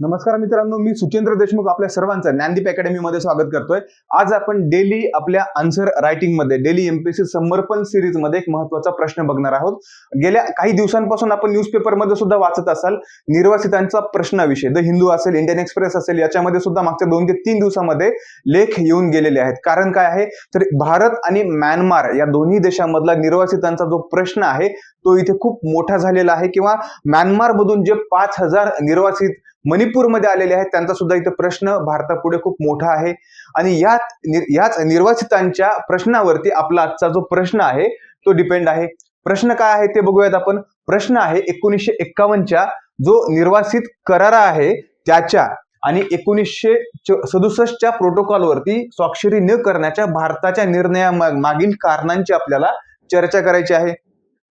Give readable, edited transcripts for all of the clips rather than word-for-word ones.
नमस्कार मित्रांनो, मी सुचेंद्र देशमुख आपल्या सर्वांचं ज्ञानदीप अकॅडमीमध्ये स्वागत करतोय। आज आपण डेली आपल्या आन्सर रायटिंग मध्ये डेली एमपीएससी समर्पण सिरीज मध्ये एक महत्त्वाचा प्रश्न बघणार आहोत। गेल्या काही दिवसांपासून आपण न्यूजपेपर मध्ये सुद्धा वाचत असाल निर्वासितांचा प्रश्नाविषयी, द हिंदू असेल, इंडियन एक्सप्रेस असेल, याच्यामध्ये सुद्धा मागच्या 2 ते 3 दिवसामध्ये लेख येऊन गेलेले आहेत। कारण काय आहे तर भारत आणि म्यानमार या दोन्ही देशांमधला निर्वासितांचा जो प्रश्न आहे तो इथे खूप मोठा झालेला आहे, किंवा म्यानमार मधून जे 5000 निर्वासित मणिपूरमध्ये आलेले आहेत त्यांचा सुद्धा इथे प्रश्न भारतापुढे खूप मोठा आहे। आणि याच निर्वासितांच्या प्रश्नावरती आपला आजचा जो प्रश्न आहे तो डिपेंड आहे। प्रश्न काय आहे ते बघूयात आपण। प्रश्न आहे 1951 च्या जो निर्वासित करार आहे त्याच्या आणि 1967 च्या प्रोटोकॉलवरती स्वाक्षरी न करण्याच्या भारताच्या निर्णयामागील कारणांची आपल्याला चर्चा करायची आहे।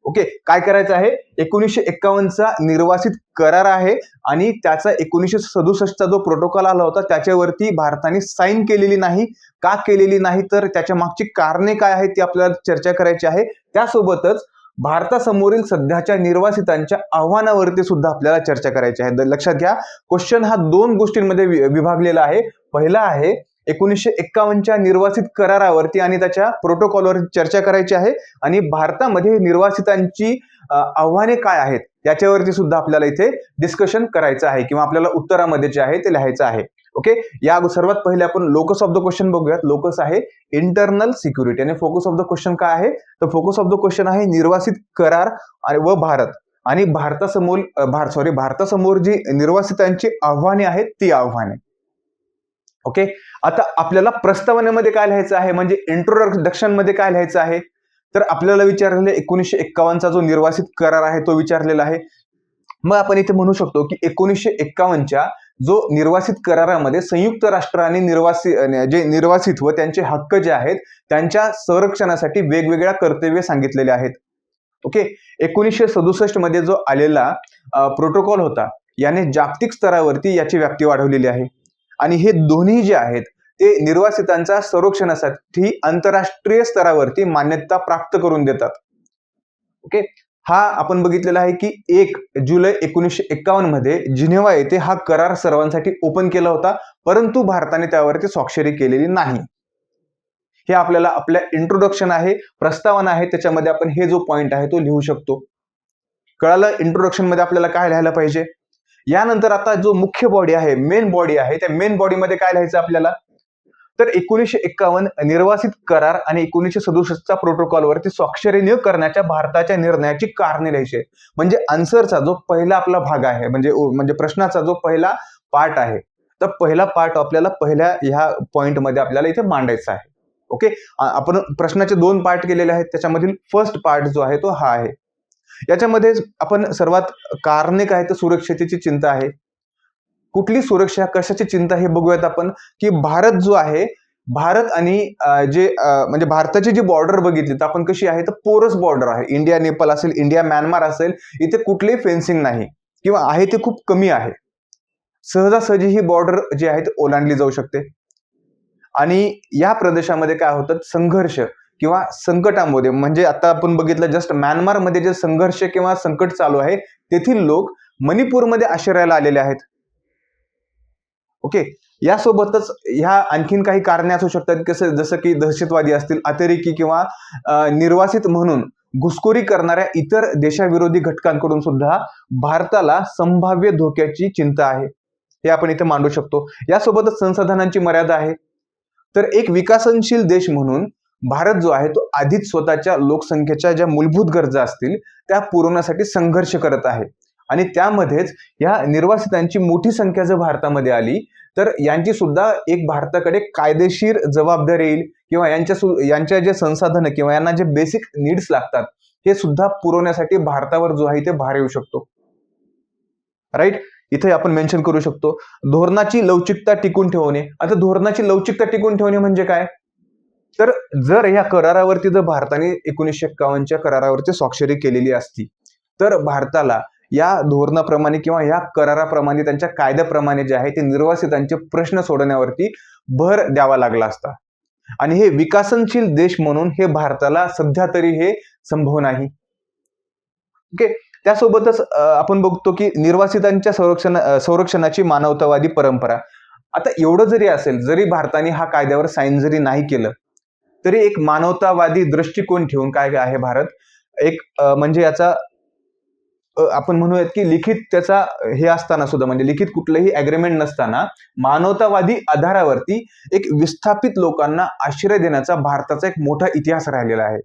ओके, काय करायचं आहे? 1951 चा निर्वासित करार आहे आणि त्याचा 1967 चा जो प्रोटोकॉल आला होता त्याच्यावरती भारताने साईन केलेली नाही। का केलेली नाही तर त्याच्या मागची कारणे काय आहेत ती आपल्याला चर्चा करायची आहे। त्यासोबतच भारतासमोरील सध्याच्या निर्वासितांच्या आव्हानावरती सुद्धा आपल्याला चर्चा करायची आहे। लक्षात घ्या, क्वेश्चन हा 2 गोष्टींमध्ये विभागलेला आहे। पहिला आहे 1951 च्या निर्वासित करारावरती आणि त्याच्या प्रोटोकॉलवरती चर्चा करायची आहे, आणि भारतामध्ये निर्वासितांची आव्हाने काय आहेत याच्यावरती सुद्धा आपल्याला इथे डिस्कशन करायचं आहे, किंवा आपल्याला उत्तरामध्ये जे आहे ते लिहायचं आहे। ओके, या सर्वात पहिले आपण लोकस ऑफ द क्वेश्चन बघूयात। लोकस आहे इंटरनल सिक्युरिटी आणि फोकस ऑफ द क्वेश्चन काय आहे तर फोकस ऑफ द क्वेश्चन आहे निर्वासित करार व भारत, आणि भारतासमोर जी निर्वासितांची आव्हाने आहेत ती आव्हाने। ओके, आता आपल्याला प्रस्तावनेमध्ये काय लिहायचं आहे म्हणजे इंट्रोडक्शन मध्ये काय लिहायचं आहे तर आपल्याला विचारलेले 1951 चा जो निर्वासित करार आहे तो विचारलेला आहे। मग आपण इथे म्हणू शकतो की 1951 च्या जो निर्वासित करारामध्ये संयुक्त राष्ट्र आणि निर्वासित व त्यांचे हक्क जे आहेत त्यांच्या संरक्षणासाठी वेगवेगळ्या कर्तव्ये सांगितलेले आहेत। ओके, 1967 मध्ये जो आलेला प्रोटोकॉल होता याने जागतिक स्तरावरती याची व्याप्ती वाढवलेली आहे, आणि हे दोन्ही जे आहेत ते निर्वासितांच्या संरक्षणासाठी आंतरराष्ट्रीय स्तरावरती मान्यता प्राप्त करून देतात। ओके, हा आपण बघितलेला आहे की 1 जुलै 1951 मध्ये जिनेव्हा येथे हा करार सर्वांसाठी ओपन केला होता, परंतु भारताने त्यावरती स्वाक्षरी केलेली नाही। हे आपल्याला आपल्या इंट्रोडक्शन आहे, प्रस्तावना आहे, त्याच्यामध्ये आपण हे जो पॉइंट आहे तो लिहू शकतो। कळालं इंट्रोडक्शन मध्ये आपल्याला काय लिहायला पाहिजे। यानंतर आता जो मुख्य बॉडी आहे, मेन बॉडी आहे, त्या मेन बॉडी मध्ये काय लिहायचं आपल्याला तर 1951 निर्वासित करार आणि 1967 चा प्रोटोकॉल वरती स्वाक्षरी न करण्याच्या भारताच्या निर्णयाची कारणे लिहायची। म्हणजे आन्सरचा जो पहिला आपला भाग आहे म्हणजे प्रश्नाचा जो पहिला पार्ट आहे तर पहिला पार्ट आपल्याला पहिल्या ह्या पॉइंट मध्ये आपल्याला इथे मांडायचा आहे। ओके, आपण प्रश्नाचे 2 पार्ट केलेले आहेत, त्याच्यामधील फर्स्ट पार्ट जो आहे तो हा आहे। याच्यामध्ये आपण सर्वात कारणे काय तर सुरक्षेची चिंता आहे। कुठली सुरक्षा, कशाची चिंता हे बघूयात आपण की भारत जो आहे, भारत आणि म्हणजे भारताची जी बॉर्डर बघितली तर आपण कशी आहे तर पोरस बॉर्डर आहे। इंडिया नेपाळ असेल, इंडिया म्यानमार असेल, इथे कुठलीही फेन्सिंग नाही, किंवा आहे ते खूप कमी आहे। सहजासहजी ही बॉर्डर जी आहे ती ओलांडली जाऊ शकते। आणि या प्रदेशामध्ये काय होतं संघर्ष किंवा संकटामध्ये, म्हणजे आता आपण बघितलं जस्ट म्यानमारमध्ये जे संघर्ष किंवा संकट चालू आहे तेथील लोक मणिपूरमध्ये आश्रयाला आलेले आहेत। ओके, यासोबतच ह्या आणखीन काही कारणे असू शकतात, जसं की दहशतवादी असतील, अतिरेकी किंवा निर्वासित म्हणून घुसखोरी करणाऱ्या इतर देशाविरोधी घटकांकडून सुद्धा भारताला संभाव्य धोक्याची चिंता आहे, हे आपण इथे मांडू शकतो। यासोबतच संसाधनांची मर्यादा आहे। तर एक विकसनशील देश म्हणून भारत जो आहे तो आधीच स्वतःच्या लोकसंख्येच्या ज्या मूलभूत गरजा असतील त्या पुरवण्यासाठी संघर्ष करत आहे, आणि त्यामध्येच या निर्वासितांची मोठी संख्या जर भारतामध्ये आली तर यांची सुद्धा एक भारताकडे कायदेशीर जबाबदारी येईल, किंवा यांच्या जे संसाधन किंवा यांना जे बेसिक नीड्स लागतात हे सुद्धा पुरवण्यासाठी भारतावर जो आहे ते भार येऊ शकतो। राईट, इथे आपण मेन्शन करू शकतो धोरणाची लवचिकता टिकून ठेवणे। आता धोरणाची लवचिकता टिकून ठेवणे म्हणजे काय तर जर या करारावरती जर भारताने 1951 च्या करारावरती स्वाक्षरी केलेली असती तर भारताला या धोरणाप्रमाणे किंवा या कराराप्रमाणे त्यांच्या कायद्याप्रमाणे जे आहे ते निर्वासितांचे प्रश्न सोडवण्यावरती भर द्यावा लागला असता, आणि हे विकसनशील देश म्हणून हे भारताला सध्या तरी हे संभव नाही। ओके, त्यासोबतच आपण बघतो की निर्वासितांच्या संरक्षणाची मानवतावादी परंपरा. आता एवढं जरी असेल, जरी भारताने हा कायद्यावर साईन जरी नाही केलं, तरी एक मानवतावादी दृष्टिकोन ठेवून काय आहे भारत, एक म्हणजे याचा आपण म्हणूयात की लिखित त्याचा हे असताना सुद्धा, म्हणजे लिखित कुठलंही अग्रीमेंट नसताना मानवतावादी आधारावरती एक विस्थापित लोकांना आश्रय देण्याचा भारताचा एक मोठा इतिहास राहिलेला आहे.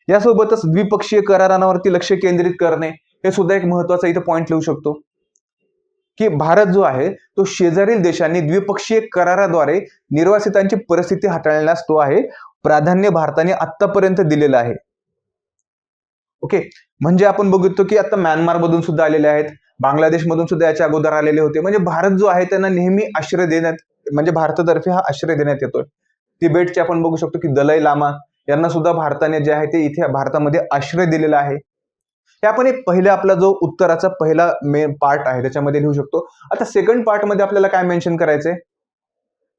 यासोबतच द्विपक्षीय करारांवरती लक्ष केंद्रित करणे हे सुद्धा एक महत्वाचा इथं पॉइंट लिहू शकतो की भारत जो आहे तो शेजारील देशांनी द्विपक्षीय कराराद्वारे निर्वासितांची परिस्थिती हाताळण्यास तो आहे प्राधान्य भारताने आतापर्यंत दिलेलं आहे. ओके, म्हणजे आपण बघतो की आता म्यानमार मधून सुद्धा आलेले आहेत, बांगलादेश मधून सुद्धा याच्या अगोदर आलेले होते. म्हणजे भारत जो आहे त्यांना नेहमी आश्रय देण्यात, म्हणजे भारतातर्फे हा आश्रय देण्यात येतोय. तिबेटचे आपण बघू शकतो की दलाई लामा यांना सुद्धा भारताने जे आहे ते इथे भारतामध्ये आश्रय दिलेला आहे. हे आपण एक पहिला आपला जो उत्तराचा पहिला मेन पार्ट आहे त्याच्यामध्ये लिहू शकतो. आता सेकंड पार्ट मध्ये आपल्याला काय मेन्शन करायचंय,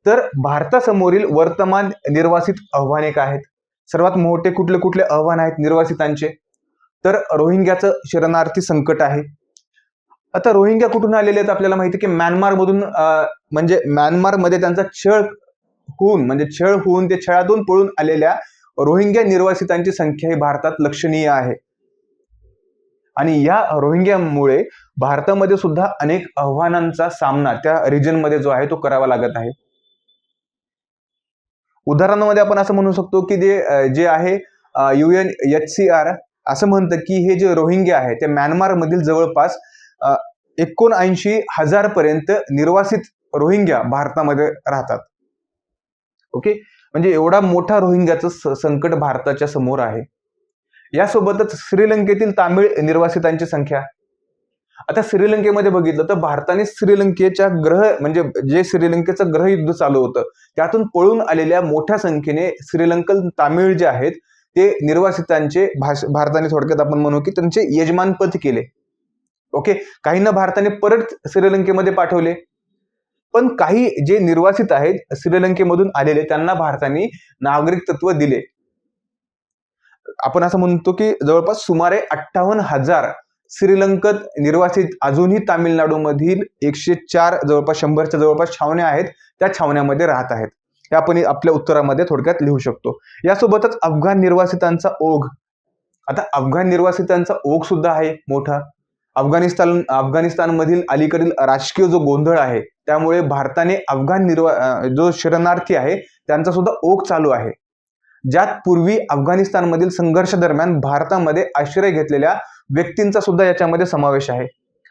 तर भारतासमोरील वर्तमान निर्वासित आव्हाने काय आहेत. सर्वात मोठे कुठले कुठले आव्हान आहेत निर्वासितांचे, तर रोहिंग्याचं शरणार्थी संकट आहे. आता रोहिंग्या कुठून आलेले आहेत आपल्याला माहिती की म्यानमार मधून, म्हणजे म्यानमारमध्ये त्यांचा छळ होऊन ते छळातून पळून आलेल्या रोहिंग्या निर्वासितांची संख्या ही भारतात लक्षणीय आहे. आणि या रोहिंग्यामुळे भारतामध्ये सुद्धा अनेक आव्हानांचा सामना त्या रिजन मध्ये जो आहे तो करावा लागत आहे. उदाहरणामध्ये आपण असं म्हणू शकतो की जे आहे UNHCR असं म्हणतं की हे जे रोहिंग्या आहे ते म्यानमार मधील जवळपास 79,000 पर्यंत निर्वासित रोहिंग्या भारतामध्ये राहतात. ओके, म्हणजे एवढा मोठा रोहिंग्याचं संकट भारताच्या समोर आहे. यासोबतच श्रीलंकेतील तामिळ निर्वासितांची संख्या. आता श्रीलंकेमध्ये बघितलं तर भारताने श्रीलंकेच्या म्हणजे जे श्रीलंकेचं गृहयुद्ध चालू होतं त्यातून पळून आलेल्या मोठ्या संख्येने श्रीलंकन तामिळ जे आहेत ते निर्वासितांचे भारताने थोडक्यात आपण म्हणू की त्यांचे यजमानपद केले. ओके, काहींना भारताने परत श्रीलंकेमध्ये पाठवले, पण काही जे निर्वासित आहेत श्रीलंकेमधून आलेले त्यांना भारताने नागरिकत्व दिले. आपण असं म्हणतो की जवळपास सुमारे 58,000 श्रीलंकन निर्वासित अजूनही तामिळनाडू मधील 104 जवळपास 100च्या जवळपास छावण्या आहेत त्या छावण्यामध्ये राहत आहेत. हे आपण आपल्या उत्तरामध्ये थोडक्यात लिहू शकतो. यासोबतच अफगाण निर्वासितांचा ओघ. आता अफगाण निर्वासितांचा ओघ सुद्धा आहे मोठा. अफगाणिस्तान मधील अलीकडील राजकीय जो गोंधळ आहे त्यामुळे भारताने अफगाण जो शरणार्थी आहे त्यांचा सुद्धा ओघ चालू आहे, ज्यात पूर्वी अफगाणिस्तानमधील संघर्ष दरम्यान भारतामध्ये आश्रय घेतलेल्या व्यक्तींचा सुद्धा याच्यामध्ये समावेश आहे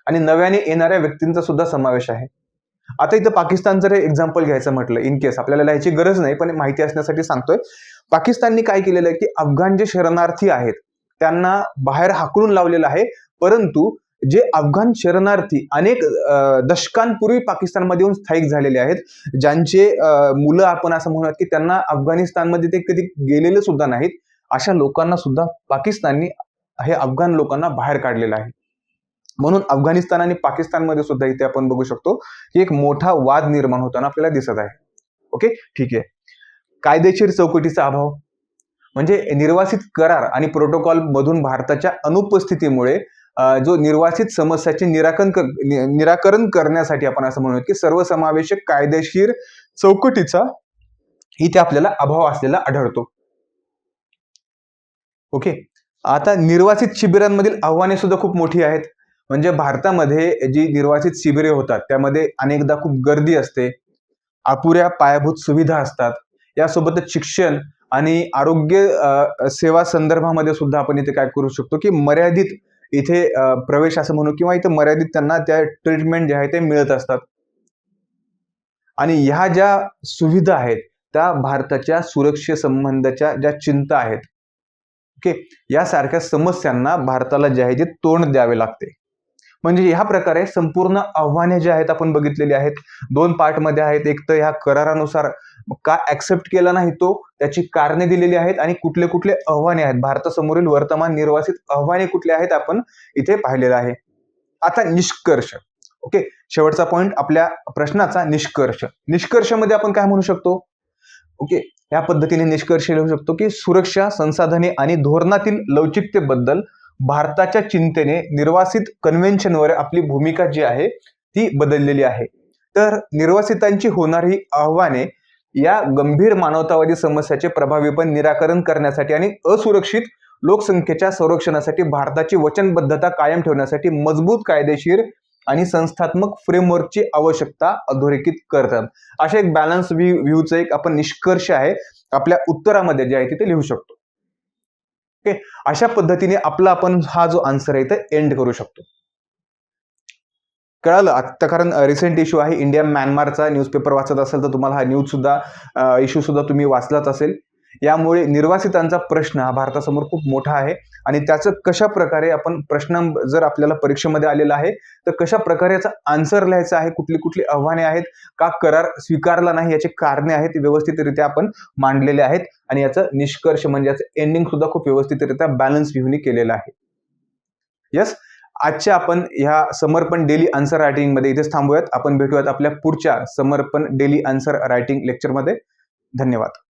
आणि नव्याने येणाऱ्या व्यक्तींचा सुद्धा समावेश आहे. आता इथं पाकिस्तान जर एक्झाम्पल घ्यायचं म्हटलं, इन केस आपल्याला लिहायची गरज नाही पण माहिती असण्यासाठी सांगतोय, पाकिस्तानने काय केलेलं आहे की अफगाण जे शरणार्थी आहेत त्यांना बाहेर हाकलून लावलेलं आहे, परंतु जे अफगाण शरणार्थी अनेक दशकांपूर्वी पाकिस्तानमध्ये येऊन स्थायिक झालेले आहेत, ज्यांचे मुलं आपण असं म्हणूयात की त्यांना अफगाणिस्तानमध्ये ते कधी गेलेले सुद्धा नाहीत, अशा लोकांना सुद्धा पाकिस्तानने हे अफगाण लोकांना बाहेर काढलेलं आहे. म्हणून अफगाणिस्तान आणि पाकिस्तानमध्ये सुद्धा इथे आपण बघू शकतो की एक मोठा वाद निर्माण होताना आपल्याला दिसत आहे. ओके, ठीक आहे. कायदेशीर चौकटीचा अभाव, म्हणजे निर्वासित करार आणि प्रोटोकॉल मधून भारताच्या अनुपस्थितीमुळे जो निर्वासित समस्याचे निराकरण करण्यासाठी आपण असं म्हणूयात की सर्वसमावेशक कायदेशीर चौकटीचा इथे आपल्याला अभाव असलेला आढळतो. ओके, आता निर्वासित शिबिरांमधील आव्हाने सुद्धा खूप मोठी आहेत. म्हणजे भारतामध्ये जी निर्वासित शिबिरे होतात त्यामध्ये अनेकदा खूप गर्दी असते, अपुऱ्या पायाभूत सुविधा असतात, यासोबतच शिक्षण आणि आरोग्य सेवा संदर्भामध्ये सुद्धा आपण इथे काय करू शकतो की मर्यादित इथे प्रवेश असं म्हणू किंवा इथे मर्यादित त्यांना त्या ट्रीटमेंट जे आहे ते मिळत असतात. आणि ह्या ज्या सुविधा आहेत त्या भारताच्या सुरक्षेसंबंधाच्या ज्या चिंता आहेत, ओके, यासारख्या समस्यांना भारताला जे आहे ते तोंड द्यावे लागते. म्हणजे ह्या प्रकारे संपूर्ण आव्हाने जे आहेत आपण बघितलेली आहेत, 2 पार्टमध्ये आहेत. एक तर ह्या करारानुसार का ऍक्सेप्ट केला नाही तो, त्याची कारणे दिलेली आहेत आणि कुठले कुठले आव्हाने आहेत, भारतासमोरील वर्तमान निर्वासित आव्हाने कुठले आहेत आपण इथे पाहिलेलं आहे. आता निष्कर्ष. ओके, शेवटचा पॉइंट आपल्या प्रश्नाचा निष्कर्ष. निष्कर्षामध्ये आपण काय म्हणू शकतो, ओके, या पद्धतीने निष्कर्ष लिहू शकतो की सुरक्षा, संसाधने आणि धोरणातील लवचिकतेबद्दल भारताच्या चिंतेने निर्वासित कन्व्हेन्शनवर आपली भूमिका जी आहे ती बदललेली आहे. तर निर्वासितांची होणारी आव्हाने या गंभीर मानवतावादी समस्याचे प्रभावीपणे निराकरण करण्यासाठी आणि असुरक्षित लोकसंख्येच्या संरक्षणासाठी भारताची वचनबद्धता कायम ठेवण्यासाठी मजबूत कायदेशीर आणि संस्थात्मक फ्रेमवर्कची आवश्यकता अधोरेखित करतात. अशा एक बॅलन्स व्ह्यूचा एक आपण निष्कर्ष आहे आपल्या उत्तरामध्ये जे आहे तिथे लिहू शकतो. ओके, अशा पद्धतीने आपण हा जो आन्सर आहे ते एंड करू शकतो. कळालं आता, कारण रिसेंट इश्यू आहे इंडिया म्यानमारचा. न्यूजपेपर वाचत असेल तर तुम्हाला हा न्यूज सुद्धा इश्यू सुद्धा तुम्ही वाचलाच असेल. यामुळे निर्वासितांचा प्रश्न हा भारतासमोर खूप मोठा आहे आणि त्याचं कशा प्रकारे आपण प्रश्न जर आपल्याला परीक्षेमध्ये आलेला आहे तर कशा प्रकारे याचा आन्सर लिहायचा आहे, कुठली कुठली आव्हाने आहेत, का करार स्वीकारला नाही याची कारणे आहेत व्यवस्थितरित्या आपण मांडलेले आहेत आणि याचा निष्कर्ष म्हणजे याचं एंडिंग सुद्धा खूप व्यवस्थितरित्या बॅलन्स व्ह्यूनी केलेलं आहे. यस, आजच्या आपण ह्या समर्पण डेली आन्सर रायटिंग मध्ये इथेच थांबूयात. आपण भेटूयात आपल्या पुढच्या समर्पण डेली आन्सर रायटिंग लेक्चरमध्ये. धन्यवाद.